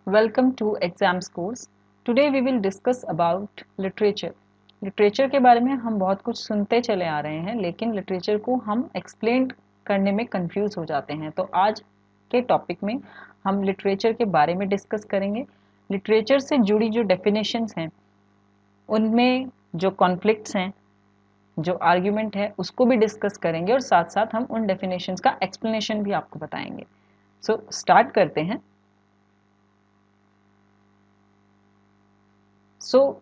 Welcome to exams course. Today we will discuss about literature. Literature के बारे में हम बहुत कुछ सुनते चले आ रहे हैं, लेकिन लिटरेचर को हम एक्सप्लेन करने में कंफ्यूज हो जाते हैं। तो आज के टॉपिक में हम लिटरेचर के बारे में डिस्कस करेंगे। लिटरेचर से जुड़ी जो डेफिनेशंस हैं, उनमें जो कॉन्फ्लिक्ट्स हैं, जो आर्ग्यूमेंट है, उसको भी डिस्कस करेंगे और साथ साथ हम उन डेफिनेशंस का एक्सप्लेनेशन भी आपको बताएंगे। सो स्टार्ट करते हैं।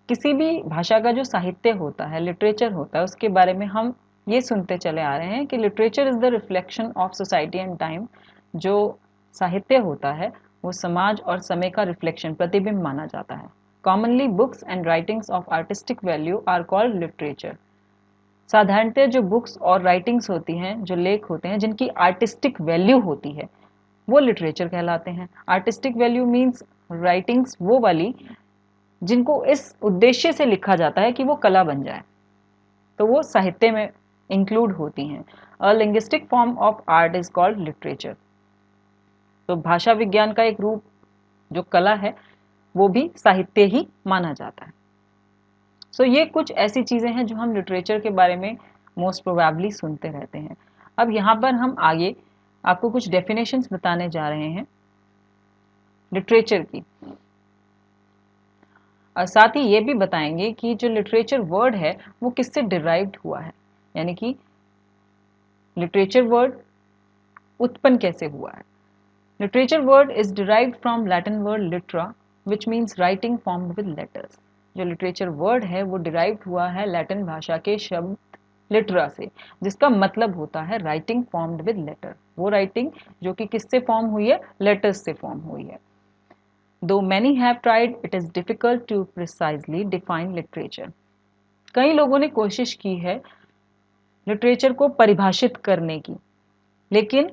किसी भी भाषा का जो साहित्य होता है, लिटरेचर होता है, उसके बारे में हम ये सुनते चले आ रहे हैं कि literature is the reflection of society and time. जो साहित्य होता है वो समाज और समय का रिफ्लेक्शन, प्रतिबिंब माना जाता है। Commonly books and writings of artistic value are called literature. साधारणतः जो बुक्स और राइटिंग्स होती हैं, जो लेख होते हैं जिनकी आर्टिस्टिक वैल्यू होती है, वो लिटरेचर कहलाते हैं। आर्टिस्टिक वैल्यू मीन्स राइटिंग्स वो वाली जिनको इस उद्देश्य से लिखा जाता है कि वो कला बन जाए, तो वो साहित्य में इंक्लूड होती हैं। A linguistic form of art is called literature. तो भाषा विज्ञान का एक रूप जो कला है वो भी साहित्य ही माना जाता है। ये कुछ ऐसी चीजें हैं जो हम लिटरेचर के बारे में मोस्ट प्रोबेबली सुनते रहते हैं। अब यहाँ पर हम आगे आपको कुछ डेफिनेशंस बताने जा रहे हैं लिटरेचर की, और साथ ही ये भी बताएंगे कि जो लिटरेचर वर्ड है वो किससे डिराइव्ड हुआ है, यानी कि लिटरेचर वर्ड उत्पन्न कैसे हुआ है। Literature word is derived from Latin word Litera which means writing formed with letters. जो लिटरेचर वर्ड है वो डिराइव्ड हुआ है लैटिन भाषा के शब्द लिटरा से, जिसका मतलब होता है राइटिंग फॉर्म्ड विद लेटर। वो राइटिंग जो कि किससे फॉर्म हुई है, लेटर्स से फॉर्म हुई है। Though many have tried, it is difficult to precisely define literature. कई लोगों ने कोशिश की है लिटरेचर को परिभाषित करने की, लेकिन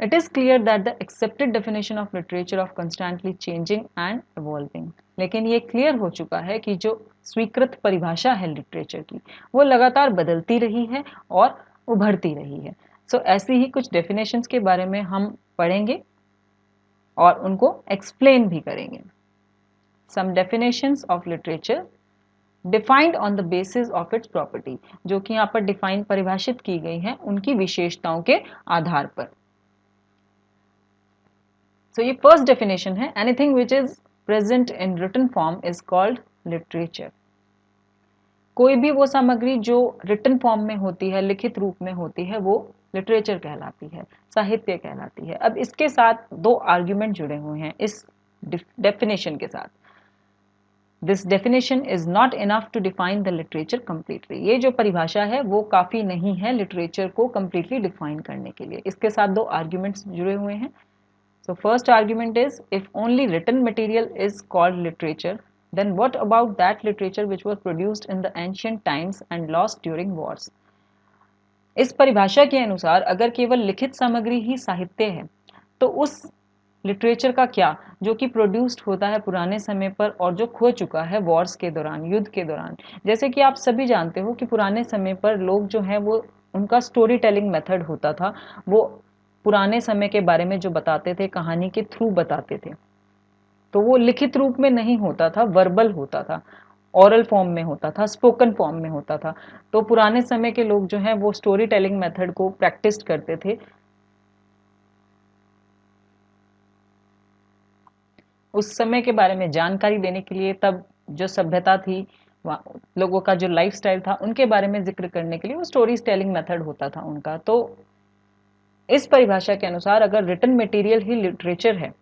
it is clear that the accepted definition of literature of constantly changing and evolving. लेकिन ये क्लियर हो चुका है कि जो स्वीकृत परिभाषा है लिटरेचर की वो लगातार बदलती रही है और उभरती रही है। ऐसी ही कुछ डेफिनेशंस के बारे में हम पढ़ेंगे और उनको एक्सप्लेन भी करेंगे। Some definitions of literature defined on the basis of its property, जो कि यहाँ पर डिफाइन परिभाषित की गई हैं उनकी विशेषताओं के आधार पर। ये फर्स्ट डेफिनेशन है, anything which is present in written form is called literature. कोई भी वो सामग्री जो रिटन फॉर्म में होती है, लिखित रूप में होती है, वो लिटरेचर कहलाती है, साहित्य कहलाती है। अब इसके साथ दो आर्ग्यूमेंट जुड़े हुए हैं इस डेफिनेशन के साथ। This definition is not enough to define the literature completely. ये जो परिभाषा है वो काफ़ी नहीं है लिटरेचर को completely define करने के लिए। इसके साथ दो arguments जुड़े हुए हैं। So first argument is, if only written material is called literature, then what about that literature which was produced in the ancient times and lost during wars? इस परिभाषा के अनुसार अगर केवल लिखित सामग्री ही साहित्य है, तो उस लिटरेचर का क्या जो कि प्रोड्यूस्ड होता है पुराने समय पर और जो खो चुका है वॉर्स के दौरान, युद्ध के दौरान। जैसे कि आप सभी जानते हो कि पुराने समय पर लोग जो हैं वो उनका स्टोरी टेलिंग मेथड होता था, वो पुराने समय के बारे में जो बताते थे कहानी के थ्रू बताते थे, तो वो लिखित रूप में नहीं होता था, वर्बल होता था, ओरल फॉर्म में होता था, स्पोकन फॉर्म में होता था। तो पुराने समय के लोग जो हैं वो स्टोरी टेलिंग मेथड को प्रैक्टिस करते थे। उस समय के बारे में जानकारी देने के लिए, तब जो सभ्यता थी, लोगों का जो लाइफस्टाइल था, उनके बारे में जिक्र करने के लिए वो स्टोरी टेलिंग मेथड होता था उनका। तो इस परिभाषा के अनुसार अगर रिटन मटेरियल ही लिटरेचर है,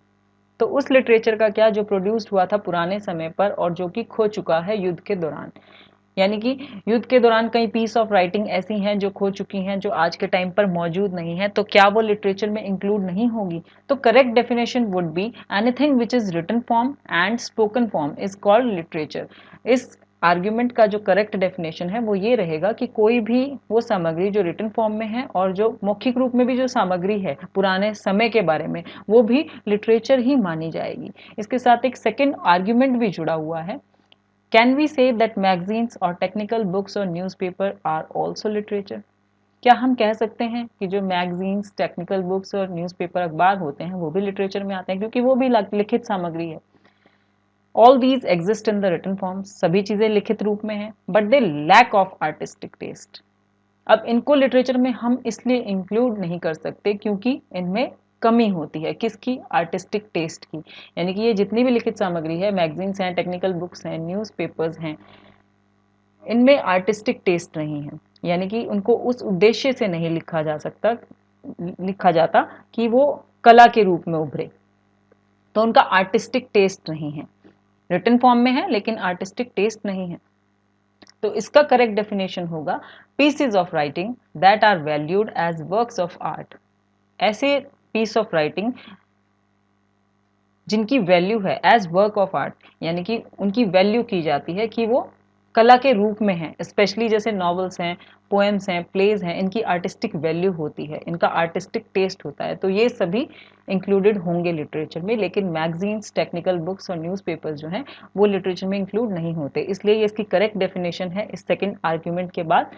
तो उस लिटरेचर का क्या जो प्रोड्यूस्ड हुआ था पुराने समय पर और जो कि खो चुका है युद्ध के दौरान। यानी कि युद्ध के दौरान कई पीस ऑफ राइटिंग ऐसी हैं जो खो चुकी हैं, जो आज के टाइम पर मौजूद नहीं है, तो क्या वो लिटरेचर में इंक्लूड नहीं होगी? तो correct definition would be, anything which is written form and spoken form is called literature. इस आर्ग्यूमेंट का जो करेक्ट डेफिनेशन है वो ये रहेगा कि कोई भी वो सामग्री जो रिटन फॉर्म में है और जो मौखिक रूप में भी जो सामग्री है पुराने समय के बारे में, वो भी लिटरेचर ही मानी जाएगी। इसके साथ एक सेकेंड आर्ग्यूमेंट भी जुड़ा हुआ है, Can we say that magazines or technical books or newspaper are also literature? क्या हम कह सकते हैं कि जो मैगजीन्स, टेक्निकल बुक्स और न्यूज़पेपर, अखबार होते हैं वो भी लिटरेचर में आते हैं, क्योंकि वो भी लिखित सामग्री है। All these exist in the written form, सभी चीजें लिखित रूप में हैं, but they lack of artistic taste. अब इनको लिटरेचर में हम इसलिए इंक्लूड नहीं कर सकते क्योंकि इनमें कमी होती है, किसकी? आर्टिस्टिक टेस्ट की। यानी कि ये जितनी भी लिखित सामग्री है, मैगजीन्स हैं, टेक्निकल बुक्स हैं, न्यूज़पेपर्स हैं, इनमें आर्टिस्टिक टेस्ट नहीं है, यानी कि उनको उस उद्देश्य से नहीं लिखा जाता कि वो कला के रूप में उभरे, तो उनका आर्टिस्टिक टेस्ट नहीं है। रिटन फॉर्म में है लेकिन आर्टिस्टिक टेस्ट नहीं है। तो इसका करेक्ट डेफिनेशन होगा pieces of writing that are valued as works of art. ऐसे पीस ऑफ राइटिंग जिनकी वैल्यू है एज वर्क ऑफ आर्ट, यानी कि उनकी वैल्यू की जाती है कि वो कला के रूप में है, स्पेशली जैसे नॉवेल्स हैं, पोएम्स हैं, प्लेज हैं, इनकी आर्टिस्टिक वैल्यू होती है, इनका आर्टिस्टिक टेस्ट होता है, तो ये सभी इंक्लूडेड होंगे लिटरेचर में। लेकिन मैगजीन्स, टेक्निकल बुक्स और न्यूज़पेपर्स जो हैं वो लिटरेचर में इंक्लूड नहीं होते। इसलिए ये इसकी करेक्ट डेफिनेशन है इस सेकेंड आर्ग्यूमेंट के बाद,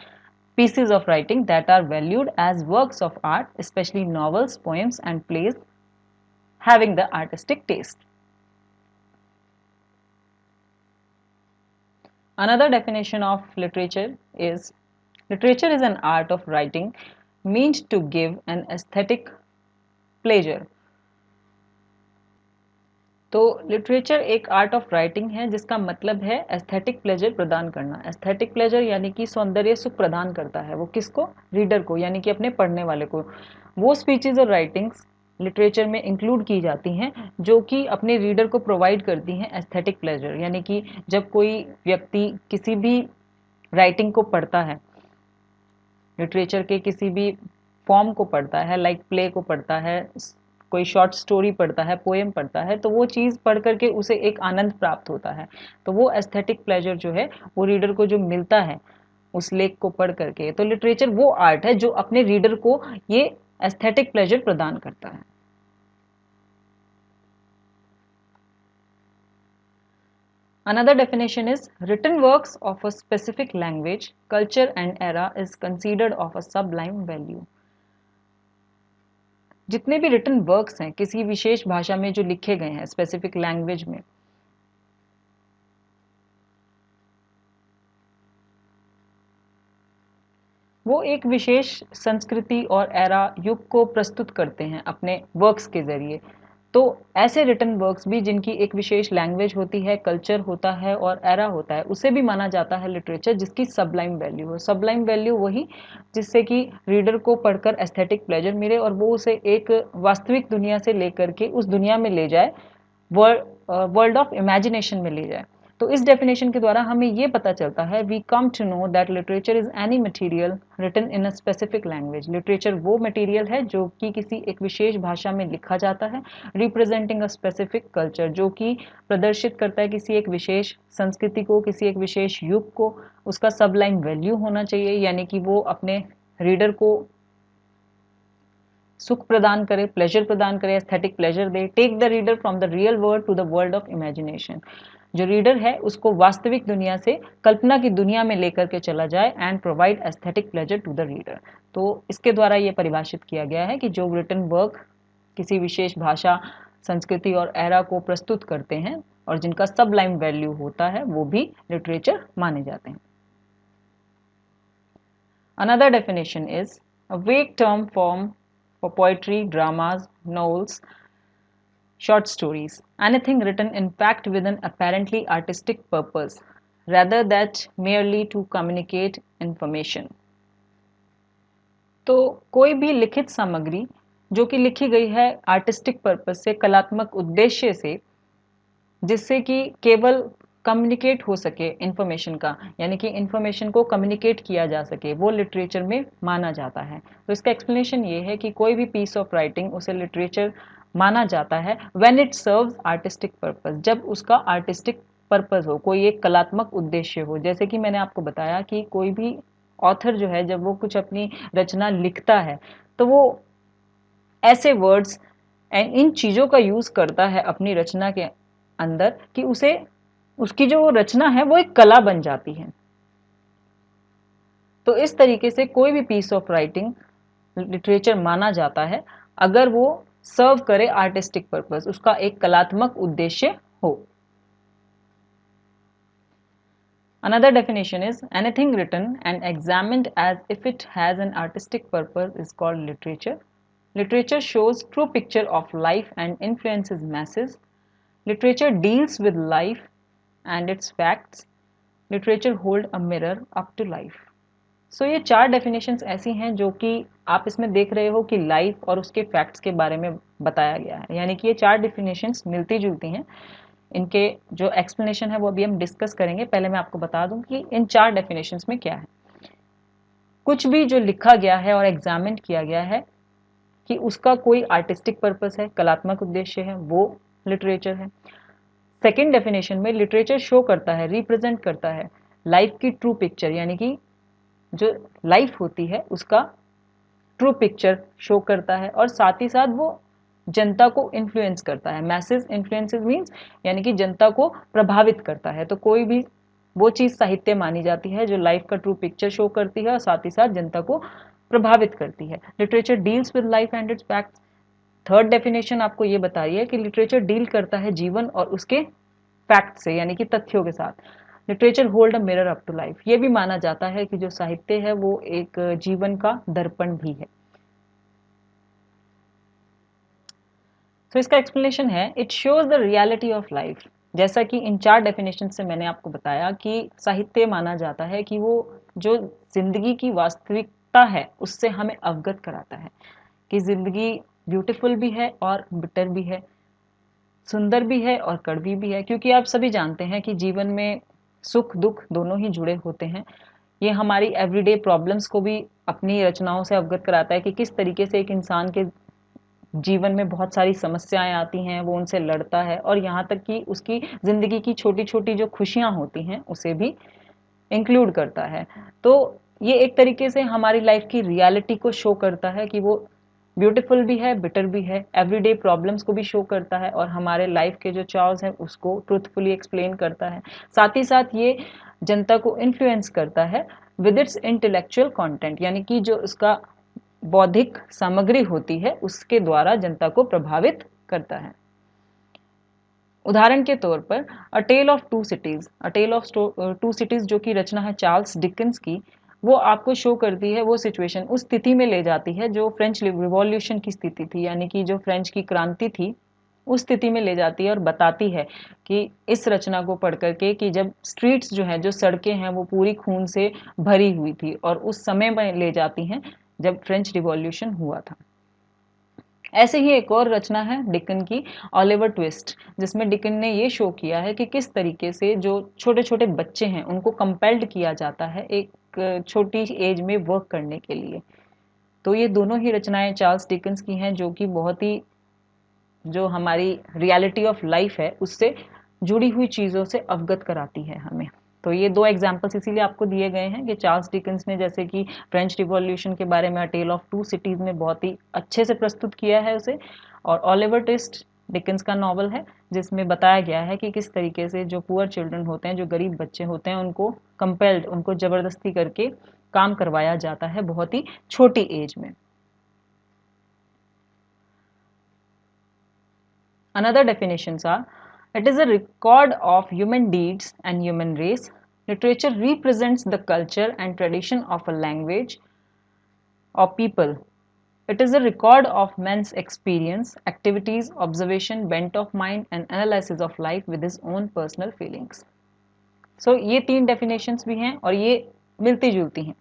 pieces of writing that are valued as works of art, especially novels, poems and plays having the artistic taste. Another definition of literature is an art of writing meant to give an aesthetic pleasure. तो literature एक art of writing है जिसका मतलब है aesthetic pleasure प्रदान करना। Aesthetic pleasure यानी कि सौंदर्य सुख प्रदान करता है, वो किसको? रीडर को, यानी कि अपने पढ़ने वाले को। वो स्पीचेज और राइटिंग्स लिटरेचर में इंक्लूड की जाती हैं जो कि अपने रीडर को प्रोवाइड करती हैं एस्थेटिक प्लेजर। यानी कि जब कोई व्यक्ति किसी भी राइटिंग को पढ़ता है, लिटरेचर के किसी भी फॉर्म को पढ़ता है, लाइक प्ले को पढ़ता है, कोई शॉर्ट स्टोरी पढ़ता है, पोएम पढ़ता है, तो वो चीज़ पढ़ करके उसे एक आनंद प्राप्त होता है। तो वो एस्थेटिक प्लेजर जो है वो रीडर को जो मिलता है उस लेख को पढ़ करके, तो लिटरेचर वो आर्ट है जो अपने रीडर को ये एस्थेटिक प्लेजर प्रदान करता है। Another definition is written works of a specific language, culture and era is considered of a sublime value. जितने भी रिटन वर्क्स हैं किसी विशेष भाषा में जो लिखे गए हैं स्पेसिफिक लैंग्वेज में, वो एक विशेष संस्कृति और एरा युग को प्रस्तुत करते हैं अपने वर्क्स के जरिए। तो ऐसे रिटन वर्क्स भी जिनकी एक विशेष लैंग्वेज होती है, कल्चर होता है और एरा होता है, उसे भी माना जाता है लिटरेचर जिसकी सबलाइम वैल्यू हो। सबलाइम वैल्यू वही जिससे कि रीडर को पढ़कर एस्थेटिक प्लेजर मिले और वो उसे एक वास्तविक दुनिया से लेकर के उस दुनिया में ले जाए, वर्ल्ड ऑफ इमेजिनेशन में ले जाए। तो इस डेफिनेशन के द्वारा हमें ये पता चलता है we come to know that literature is any material written in a specific language. Literature वो मटेरियल है जो कि किसी एक विशेष भाषा में लिखा जाता है, रिप्रेजेंटिंग अ स्पेसिफिक कल्चर, जो कि प्रदर्शित करता है किसी एक विशेष संस्कृति को, किसी एक विशेष युग को। उसका सबलाइन वैल्यू होना चाहिए, यानी कि वो अपने रीडर को सुख प्रदान करे, प्लेजर प्रदान करे, एस्थेटिक प्लेजर दे। Take the reader from the real world to the world of imagination. जो रीडर है उसको वास्तविक दुनिया से कल्पना की दुनिया में लेकर के चला जाए and provide aesthetic pleasure to the reader. तो इसके द्वारा ये परिभाषित किया गया है कि जो रिटन वर्क किसी विशेष भाषा, संस्कृति और एरा को प्रस्तुत करते हैं और जिनका सबलाइम वैल्यू होता है वो भी लिटरेचर माने जाते हैं। Another definition is a vague term form for poetry, dramas, novels, short stories, anything written in fact with an apparently artistic purpose rather than merely to communicate information. तो कोई भी लिखित सामग्री जो कि लिखी गई है आर्टिस्टिक पर्पस से, कलात्मक उद्देश्य से, जिससे कि केवल कम्युनिकेट हो सके इंफॉर्मेशन का, यानी कि इंफॉर्मेशन को कम्युनिकेट किया जा सके, वो लिटरेचर में माना जाता है। तो इसका एक्सप्लेनेशन ये है कि कोई भी पीस ऑफ राइटिंग उसे लिटरेचर माना जाता है when it serves artistic purpose, जब उसका आर्टिस्टिक पर्पस हो, कोई एक कलात्मक उद्देश्य हो। जैसे कि मैंने आपको बताया कि कोई भी ऑथर जो है जब वो कुछ अपनी रचना लिखता है तो वो ऐसे वर्ड्स एंड इन चीज़ों का यूज़ करता है अपनी रचना के अंदर कि उसे, उसकी जो रचना है वो एक कला बन जाती है। तो इस तरीके से कोई भी पीस ऑफ राइटिंग लिटरेचर माना जाता है अगर वो सर्व करे आर्टिस्टिक पर्पस, उसका एक कलात्मक उद्देश्य हो। Another definition is anything written and examined as if it has an artistic purpose is called literature. Literature shows true picture of life and influences masses. Literature deals with life and its facts. Literature hold a mirror up to life. सो ये चार definitions ऐसी हैं जो कि आप इसमें देख रहे हो कि लाइफ और उसके फैक्ट्स के बारे में बताया गया है, यानी कि ये चार डेफिनेशंस मिलती जुलती हैं। इनके जो एक्सप्लेनेशन है वो अभी हम डिस्कस करेंगे। पहले मैं आपको बता दूं कि इन चार डेफिनेशंस में क्या है। कुछ भी जो लिखा गया है और एग्जामिन किया गया है कि उसका कोई आर्टिस्टिक पर्पस है, कलात्मक उद्देश्य है, वो लिटरेचर है। सेकेंड डेफिनेशन में लिटरेचर शो करता है, रिप्रेजेंट करता है लाइफ की ट्रू पिक्चर, यानी कि जो लाइफ होती है उसका ट्रू पिक्चर शो करता है, और साथ ही साथ वो जनता को इन्फ्लुएंस करता है। मैसेज इन्फ्लुएंसेस मीन्स यानी कि जनता को प्रभावित करता है। तो कोई भी वो चीज़ साहित्य मानी जाती है जो लाइफ का ट्रू पिक्चर शो करती है और साथ ही साथ जनता को प्रभावित करती है। Literature deals with life and it's facts. Third definition आपको ये बता रही है कि लिटरेचर डील करता है जीवन और उसके फैक्ट से, यानी कि तथ्यों के साथ। Literature hold a mirror up to life. ये भी माना जाता है कि जो साहित्य है वो एक जीवन का दर्पण भी है। तो इसका एक्सप्लेनेशन है it shows the reality of life. जैसा कि इन चार डेफिनेशन से मैंने आपको बताया कि साहित्य माना जाता है कि वो जो जिंदगी की वास्तविकता है उससे हमें अवगत कराता है कि जिंदगी ब्यूटीफुल भी है और बिटर भी है, सुंदर भी है और कड़वी भी है। क्योंकि आप सभी जानते हैं कि जीवन में सुख दुख दोनों ही जुड़े होते हैं। ये हमारी एवरीडे प्रॉब्लम्स को भी अपनी रचनाओं से अवगत कराता है कि किस तरीके से एक इंसान के जीवन में बहुत सारी समस्याएं आती हैं, वो उनसे लड़ता है, और यहाँ तक कि उसकी ज़िंदगी की छोटी छोटी जो खुशियाँ होती हैं उसे भी इंक्लूड करता है। तो ये एक तरीके से हमारी लाइफ की रियलिटी को शो करता है कि वो ब्यूटीफुल भी है, बिटर भी है, एवरीडे प्रॉब्लम्स को भी शो करता है और हमारे लाइफ के जो चाव्स हैं उसको ट्रूथफुली एक्सप्लेन करता है। साथ ही साथ ये जनता को इन्फ्लुएंस करता है विद इट्स इंटेलेक्चुअल कंटेंट, यानी कि जो उसका बौद्धिक सामग्री होती है उसके द्वारा जनता को प्रभावित करता है। उदाहरण के तौर पर a tale of two cities, a tale of two cities जो कि रचना है चार्ल्स डिकेंस की, वो आपको शो करती है वो सिचुएशन, उस स्थिति में ले जाती है जो फ्रेंच रिवॉल्यूशन की स्थिति थी, यानी कि जो फ्रेंच की क्रांति थी उस स्थिति में ले जाती है और बताती है कि इस रचना को पढ़ करके कि जब स्ट्रीट्स जो हैं, जो सड़कें हैं वो पूरी खून से भरी हुई थी, और उस समय में ले जाती हैं जब फ्रेंच रिवॉल्यूशन हुआ था। ऐसे ही एक और रचना है डिकन की, ऑलिवर ट्विस्ट, जिसमें डिकन ने ये शो किया है कि किस तरीके से जो छोटे छोटे बच्चे हैं उनको कंपेल्ड किया जाता है एक छोटी एज में वर्क करने के लिए। तो ये दोनों ही रचनाएं चार्ल्स डिकन्स की हैं जो कि बहुत ही जो हमारी रियलिटी ऑफ लाइफ है उससे जुड़ी हुई चीज़ों से अवगत कराती है हमें। तो ये दो एग्जाम्पल्स इसीलिए आपको दिए गए हैं कि चार्ल्स डिकन्स ने जैसे कि फ्रेंच रिवॉल्यूशन के बारे में टेल ऑफ टू सिटीज़ में बहुत ही अच्छे से प्रस्तुत किया है उसे, और ऑलिवर ट्विस्ट डिकन्स का नॉवल है जिसमें बताया गया है कि किस तरीके से जो पुअर चिल्ड्रन होते हैं, जो गरीब बच्चे होते हैं, उनको कंपेल्ड, उनको ज़बरदस्ती करके काम करवाया जाता है बहुत ही छोटी एज में। Another definitions are, it is a record of human deeds and human race. Literature represents the culture and tradition of a language or people. It is a record of man's experience, activities, observation, bent of mind and analysis of life with his own personal feelings. So ये तीन definitions भी हैं और ये मिलती जुलती हैं।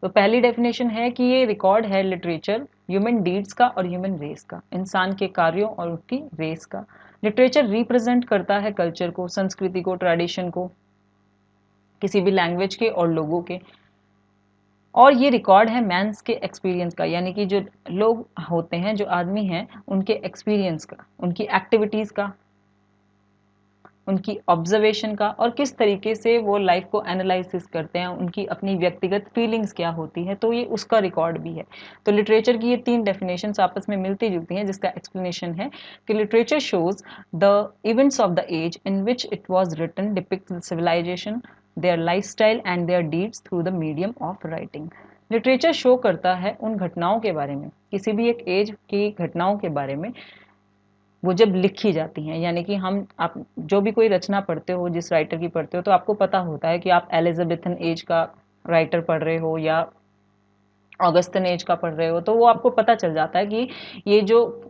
तो पहली डेफिनेशन है कि ये रिकॉर्ड है लिटरेचर ह्यूमन डीड्स का और ह्यूमन रेस का, इंसान के कार्यों और उसकी रेस का। लिटरेचर रिप्रेजेंट करता है कल्चर को, संस्कृति को, ट्रेडिशन को, किसी भी लैंग्वेज के और लोगों के, और ये रिकॉर्ड है मैंस के एक्सपीरियंस का, यानी कि जो लोग होते हैं, जो आदमी हैं, उनके एक्सपीरियंस का, उनकी एक्टिविटीज़ का, उनकी ऑब्जर्वेशन का, और किस तरीके से वो लाइफ को एनालिसिस करते हैं, उनकी अपनी व्यक्तिगत फीलिंग्स क्या होती है, तो ये उसका रिकॉर्ड भी है। तो लिटरेचर की ये तीन डेफिनेशंस आपस में मिलती जुलती हैं, जिसका एक्सप्लेनेशन है कि literature shows the events of the age in which it was written, depicts the civilisation, their lifestyle and their deeds through the medium of writing. Literature show करता है उन घटनाओं के बारे में, किसी भी एक एज की घटनाओं के बारे में वो जब लिखी जाती हैं, यानी कि आप जो भी कोई रचना पढ़ते हो, जिस राइटर की पढ़ते हो, तो आपको पता होता है कि आप एलिजाबेथन एज का राइटर पढ़ रहे हो या ऑगस्टन एज का पढ़ रहे हो, तो वो आपको पता चल जाता है कि ये जो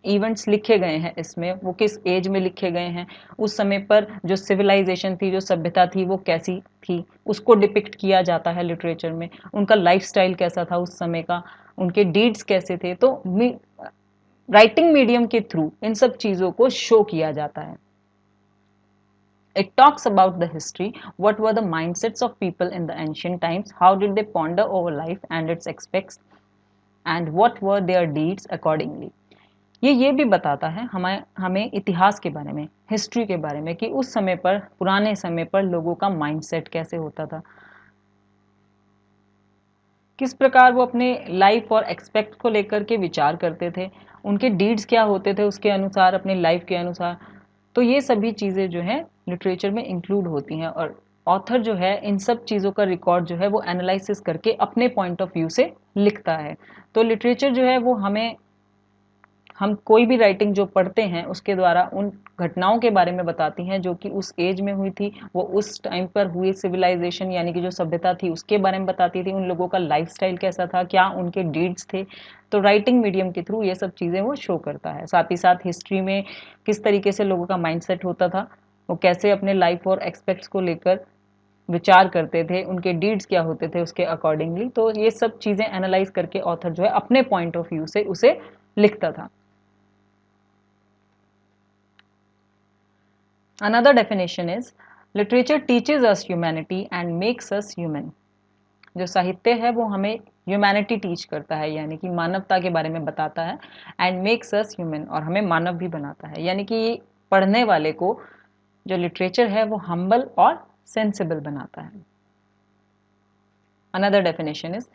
इवेंट्स लिखे गए हैं इसमें वो किस एज में लिखे गए हैं, उस समय पर जो सिविलाइजेशन थी, जो सभ्यता थी, वो कैसी थी, उसको डिपिक्ट किया जाता है लिटरेचर में। उनका लाइफस्टाइल कैसा था उस समय का, उनके डीड्स कैसे थे, तो राइटिंग मीडियम के थ्रू इन सब चीज़ों को शो किया जाता है। It talks about the history, what were the mindsets of people in the ancient times, how did they ponder over life and its aspects, and what were their deeds accordingly. ये भी बताता है हमें इतिहास के बारे में, हिस्ट्री के बारे में, कि उस समय पर, पुराने समय पर लोगों का माइंडसेट कैसे होता था, किस प्रकार वो अपने लाइफ और एक्सपेक्ट को लेकर के विचार करते थे, उनके डीड्स क्या होते थे उसके अनुसार, अपने लाइफ के अनुसार। तो ये सभी चीज़ें जो है लिटरेचर में इंक्लूड होती हैं, और ऑथर जो है इन सब चीज़ों का रिकॉर्ड जो है वो एनालिसिस करके अपने पॉइंट ऑफ व्यू से लिखता है। तो लिटरेचर जो है वो हम कोई भी राइटिंग जो पढ़ते हैं उसके द्वारा उन घटनाओं के बारे में बताती हैं जो कि उस एज में हुई थी, वो उस टाइम पर हुई सिविलाइजेशन यानी कि जो सभ्यता थी उसके बारे में बताती थी, उन लोगों का लाइफस्टाइल कैसा था, क्या उनके डीड्स थे। तो राइटिंग मीडियम के थ्रू ये सब चीज़ें वो शो करता है। साथ ही साथ हिस्ट्री में किस तरीके से लोगों का माइंडसेट होता था, वो कैसे अपने लाइफ और एक्सपेक्ट्स को लेकर विचार करते थे, उनके डीड्स क्या होते थे उसके अकॉर्डिंगली। तो ये सब चीज़ें एनालाइज करके ऑथर जो है अपने पॉइंट ऑफ व्यू से उसे लिखता था। Another definition is literature teaches us humanity and makes us human. जो साहित्य है वो हमें ह्यूमैनिटी टीच करता है, यानी कि मानवता के बारे में बताता है, एंड मेक्स अस ह्यूमन, और हमें मानव भी बनाता है, यानी कि पढ़ने वाले को जो लिटरेचर है वो हम्बल और सेंसिबल बनाता है। Another definition is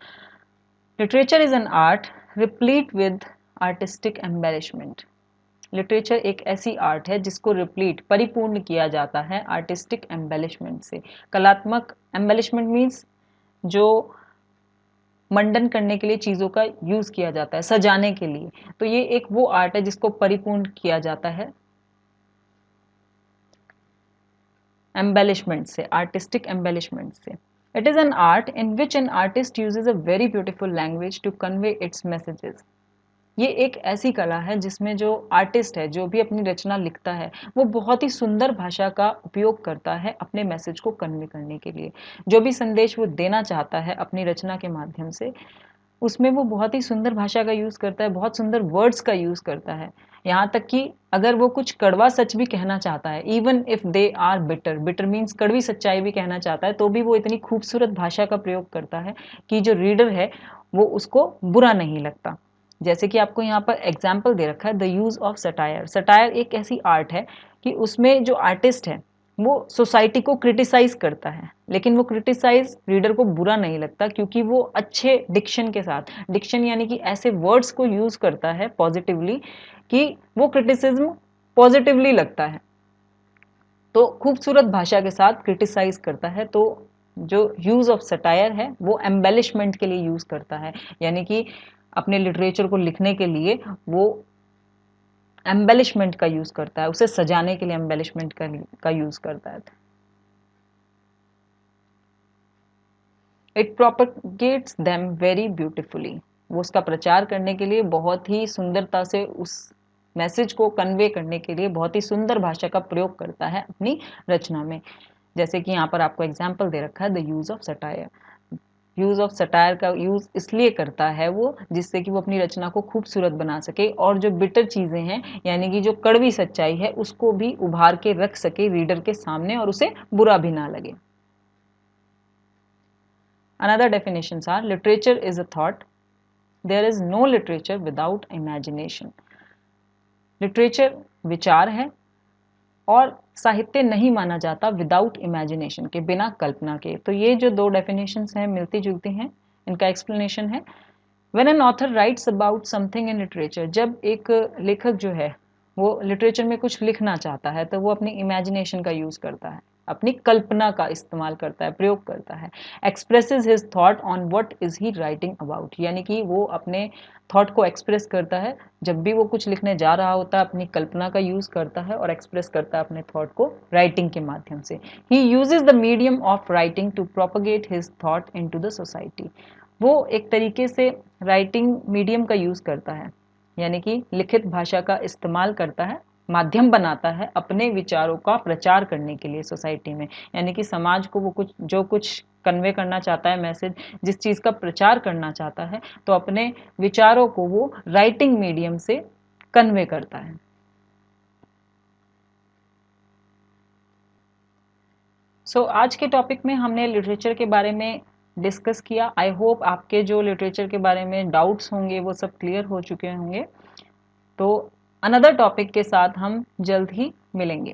literature is an art replete with artistic embellishment. Literature एक ऐसी आर्ट है जिसको रिप्लीट, परिपूर्ण किया जाता है आर्टिस्टिक एम्बेलिशमेंट से। कलात्मक एम्बेलिशमेंट मीन्स जो मंडन करने के लिए चीज़ों का यूज़ किया जाता है, सजाने के लिए। तो ये एक वो आर्ट है जिसको परिपूर्ण किया जाता है एम्बेलिशमेंट से, आर्टिस्टिक एम्बेलिशमेंट से। It is an art in which an artist uses a very beautiful language to convey its messages. ये एक ऐसी कला है जिसमें जो आर्टिस्ट है, जो भी अपनी रचना लिखता है, वो बहुत ही सुंदर भाषा का उपयोग करता है अपने मैसेज को कन्वे करने के लिए। जो भी संदेश वो देना चाहता है अपनी रचना के माध्यम से, उसमें वो बहुत ही सुंदर भाषा का यूज़ करता है, बहुत सुंदर वर्ड्स का यूज़ करता है। यहाँ तक कि अगर वो कुछ कड़वा सच भी कहना चाहता है, even if they are bitter, bitter means कड़वी सच्चाई भी कहना चाहता है, तो भी वो इतनी खूबसूरत भाषा का प्रयोग करता है कि जो रीडर है वो उसको बुरा नहीं लगता। जैसे कि आपको यहाँ पर एग्जाम्पल दे रखा है, the use of satire. Satire एक ऐसी आर्ट है कि उसमें जो आर्टिस्ट है वो सोसाइटी को क्रिटिसाइज करता है, लेकिन वो क्रिटिसाइज रीडर को बुरा नहीं लगता, क्योंकि वो अच्छे डिक्शन के साथ, डिक्शन यानी कि ऐसे वर्ड्स को यूज़ करता है पॉजिटिवली कि वो क्रिटिसिज्म पॉजिटिवली लगता है। तो खूबसूरत भाषा के साथ क्रिटिसाइज करता है। तो जो यूज़ ऑफ सटायर है वो एम्बेलिशमेंट के लिए यूज़ करता है, यानी कि अपने लिटरेचर को लिखने के लिए वो एम्बेलिशमेंट का यूज़ करता है, उसे सजाने के लिए एम्बेलिशमेंट का यूज़ करता है। It propagates them very beautifully. वो उसका प्रचार करने के लिए बहुत ही सुंदरता से, उस मैसेज को कन्वे करने के लिए बहुत ही सुंदर भाषा का प्रयोग करता है अपनी रचना में। जैसे कि यहाँ पर आपको एग्जाम्पल दे रखा है, the use of satire. Use of satire का यूज़ इसलिए करता है वो, जिससे कि वो अपनी रचना को खूबसूरत बना सके, और जो बिटर चीज़ें हैं यानी कि जो कड़वी सच्चाई है उसको भी उभार के रख सके रीडर के सामने, और उसे बुरा भी ना लगे। Another definitions are literature is a thought. There is no literature without imagination. Literature विचार है, और साहित्य नहीं माना जाता विदाउट इमेजिनेशन के, बिना कल्पना के। तो ये जो दो डेफिनेशंस हैं मिलती जुलती हैं, इनका एक्सप्लेनेशन है। When an author writes about something in literature, जब एक लेखक जो है वो लिटरेचर में कुछ लिखना चाहता है तो वो अपनी इमेजिनेशन का यूज़ करता है। अपनी कल्पना का इस्तेमाल करता है, प्रयोग करता है। Expresses his thought on what is he writing about, यानी कि वो अपने थॉट को एक्सप्रेस करता है। जब भी वो कुछ लिखने जा रहा होता है अपनी कल्पना का यूज करता है और एक्सप्रेस करता है अपने थॉट को राइटिंग के माध्यम से। He uses the medium of writing to propagate his thought into the society. वो एक तरीके से राइटिंग मीडियम का यूज करता है, यानी कि लिखित भाषा का इस्तेमाल करता है, माध्यम बनाता है अपने विचारों का प्रचार करने के लिए सोसाइटी में। यानी कि समाज को वो कुछ जो कुछ कन्वे करना चाहता है, मैसेज जिस चीज़ का प्रचार करना चाहता है, तो अपने विचारों को वो राइटिंग मीडियम से कन्वे करता है। आज के टॉपिक में हमने लिटरेचर के बारे में डिस्कस किया। आई होप आपके जो लिटरेचर के बारे में डाउट्स होंगे वो सब क्लियर हो चुके होंगे। तो अनदर टॉपिक के साथ हम जल्द ही मिलेंगे।